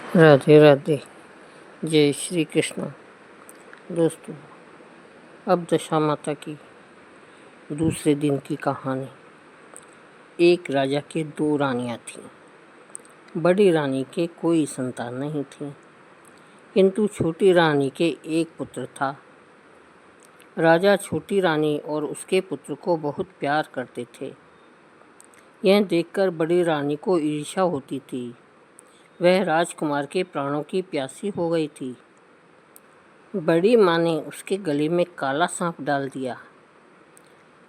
राधे राधे। जय श्री कृष्ण। दोस्तों, अब दशा माता की दूसरे दिन की कहानी। एक राजा के दो रानियां थीं। बड़ी रानी के कोई संतान नहीं थी, किंतु छोटी रानी के एक पुत्र था। राजा छोटी रानी और उसके पुत्र को बहुत प्यार करते थे। यह देखकर बड़ी रानी को ईर्ष्या होती थी। वह राजकुमार के प्राणों की प्यासी हो गई थी। बड़ी माँ ने उसके गले में काला सांप डाल दिया।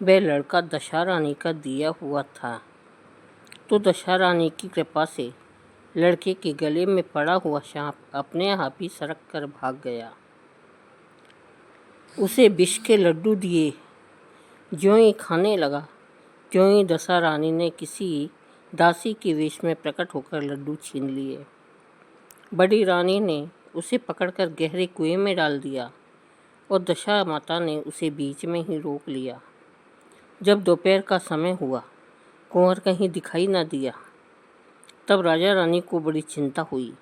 वह लड़का दशा रानी का दिया हुआ था, तो दशा रानी की कृपा से लड़के के गले में पड़ा हुआ सांप अपने आप ही सरक कर भाग गया। उसे विष के लड्डू दिए। ज्यों ही खाने लगा, त्यों ही दशा रानी ने किसी दासी के वेश में प्रकट होकर लड्डू छीन लिए। बड़ी रानी ने उसे पकड़कर गहरे कुएं में डाल दिया और दशा माता ने उसे बीच में ही रोक लिया। जब दोपहर का समय हुआ, कुंवर कहीं दिखाई न दिया। तब राजा रानी को बड़ी चिंता हुई।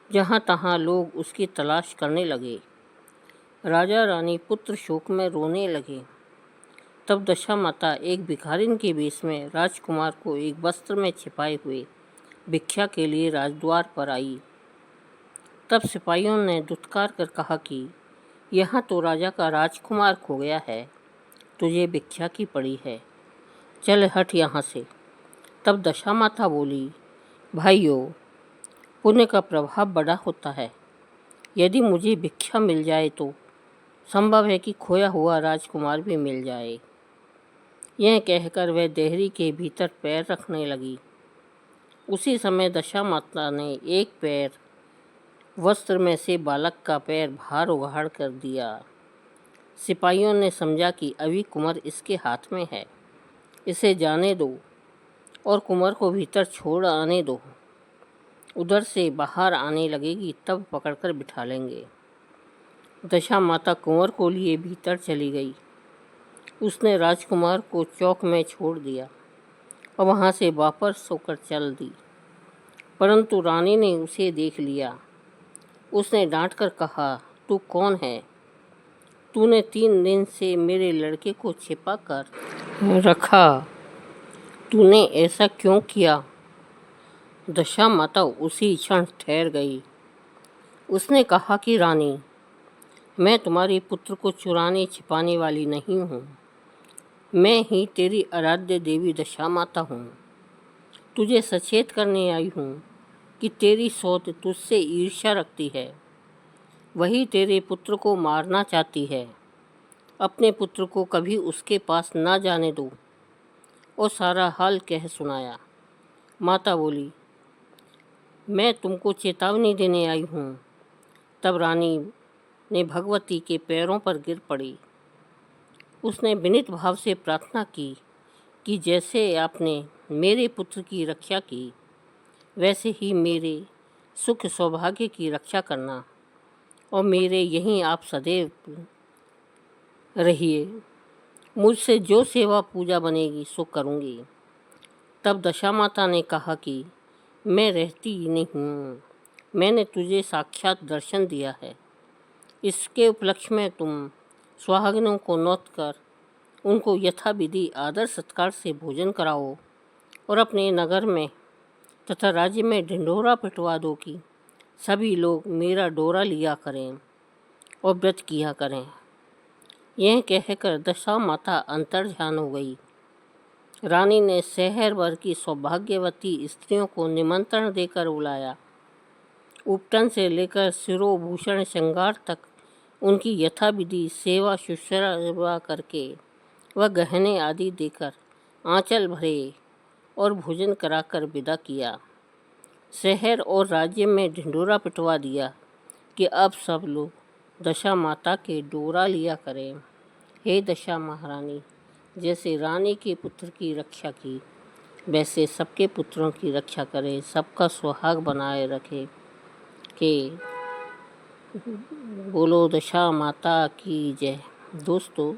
जहाँ तहाँ लोग उसकी तलाश करने लगे। राजा रानी पुत्र शोक में रोने लगे। तब दशा माता एक भिखारिन के वेश में राजकुमार को एक वस्त्र में छिपाए हुए भिक्षा के लिए राजद्वार पर आई। तब सिपाहियों ने दुत्कार कर कहा कि यहाँ तो राजा का राजकुमार खो गया है, तुझे भिक्षा की पड़ी है, चल हट यहाँ से। तब दशा माता बोली, भाइयों, पुण्य का प्रभाव बड़ा होता है। यदि मुझे भिक्षा मिल जाए तो संभव है कि खोया हुआ राजकुमार भी मिल जाए। यह कहकर वह देहरी के भीतर पैर रखने लगी। उसी समय दशा माता ने एक पैर वस्त्र में से बालक का पैर बाहर उघाड़ कर दिया। सिपाहियों ने समझा कि अभी कुंवर इसके हाथ में है, इसे जाने दो और कुंवर को भीतर छोड़ आने दो। उधर से बाहर आने लगेगी तब पकड़कर बिठा लेंगे। दशा माता कुंवर को लिए भीतर चली गई। उसने राजकुमार को चौक में छोड़ दिया और वहाँ से वापस होकर चल दी। परंतु रानी ने उसे देख लिया। उसने डांट कर कहा, तू कौन है? तूने 3 दिन से मेरे लड़के को छिपा कर रखा, तूने ऐसा क्यों किया? दशा माता उसी क्षण ठहर गई। उसने कहा कि रानी, मैं तुम्हारे पुत्र को चुराने छिपाने वाली नहीं हूँ। मैं ही तेरी आराध्य देवी दशा माता हूँ। तुझे सचेत करने आई हूँ कि तेरी सौत तुझसे ईर्ष्या रखती है। वही तेरे पुत्र को मारना चाहती है। अपने पुत्र को कभी उसके पास ना जाने दो। और सारा हाल कह सुनाया। माता बोली, मैं तुमको चेतावनी देने आई हूँ। तब रानी ने भगवती के पैरों पर गिर पड़ी। उसने विनीत भाव से प्रार्थना की कि जैसे आपने मेरे पुत्र की रक्षा की, वैसे ही मेरे सुख सौभाग्य की रक्षा करना और मेरे यहीं आप सदैव रहिए। मुझसे जो सेवा पूजा बनेगी सो करूँगी। तब दशा माता ने कहा कि मैं रहती ही नहीं हूँ, मैंने तुझे साक्षात दर्शन दिया है। इसके उपलक्ष्य में तुम सुहागिनों को नौत कर उनको यथाविधि आदर सत्कार से भोजन कराओ और अपने नगर में तथा राज्य में ढिंढोरा पिटवा दो कि सभी लोग मेरा डोरा लिया करें और व्रत किया करें। यह कहकर दशा माता अंतर्ध्यान हो गई। रानी ने शहर भर की सौभाग्यवती स्त्रियों को निमंत्रण देकर बुलाया। उपटन से लेकर शिरोभूषण श्रृंगार तक उनकी यथाविधि सेवा शुश्रूषा करके वह गहने आदि देकर आंचल भरे और भोजन कराकर विदा किया। शहर और राज्य में ढिंढोरा पिटवा दिया कि अब सब लोग दशा माता के डोरा लिया करें। हे दशा महारानी, जैसे रानी के पुत्र की रक्षा की, वैसे सबके पुत्रों की रक्षा करे, सबका सुहाग बनाए रखे। के बोलो दशा माता की जय। दोस्तों,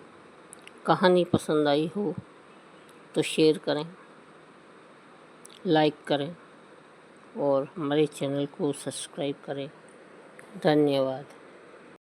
कहानी पसंद आई हो तो शेयर करें, लाइक करें और हमारे चैनल को सब्सक्राइब करें। धन्यवाद।